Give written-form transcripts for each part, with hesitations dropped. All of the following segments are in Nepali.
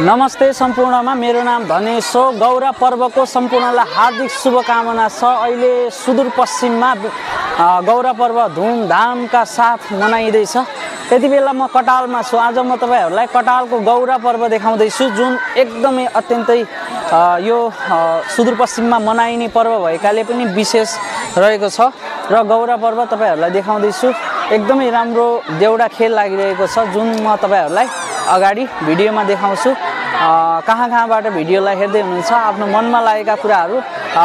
नमस्ते सम्पूर्णमा मेरो नाम धनेश हो। गौरा पर्वको सम्पूर्णलाई हार्दिक शुभकामना छ। अहिले सुदूरपश्चिममा गौरा पर्व धुमधामका साथ मनाइँदैछ। यति बेला म कटालमा छु। आज म तपाईहरुलाई कटालको गौरा पर्व देखाउँदैछु, जुन एकदमै अत्यन्तै यो सुदूरपश्चिममा मनाइने पर्व भएकाले पनि विशेष रहेको छ र गौरा पर्व तपाईहरुलाई देखाउँदैछु। एकदमै राम्रो देउडा खेल लागिरहेको छ, जुन म तपाईहरुलाई अगाडि भिडियोमा देखाउँछु। कहाँबाट भिडियोलाई हेर्दै हुनुहुन्छ, आफ्नो मनमा लागेका कुराहरू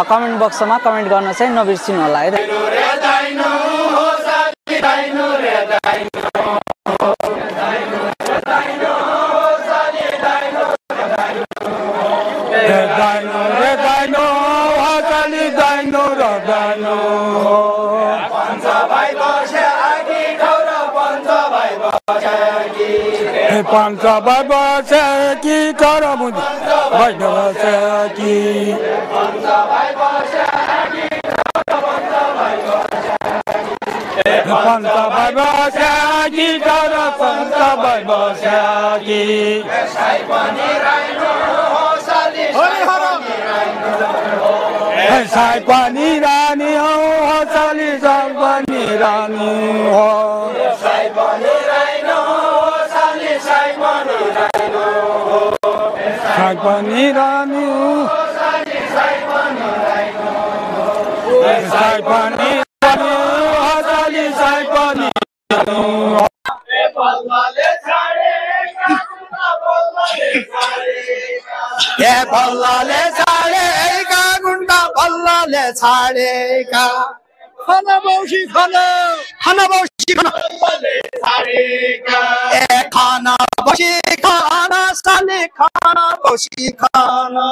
कमेन्ट बक्समा कमेन्ट गर्न चाहिँ नबिर्सिनु होला है। पंच भाई बसे की करो मुझे भाई बसे की पंच भाई बसे की करो पंच भाई बसे की साई पानी रानी हो साली साई पानी रानी हो साई पानी Saipani Rani, Saipani Rani, Hazali Saipani. Ye ballale chadeka, gunda ballale chadeka. Khana boshi khana, khana boshi khana. Khana boshi khana, sale khana boshi khana.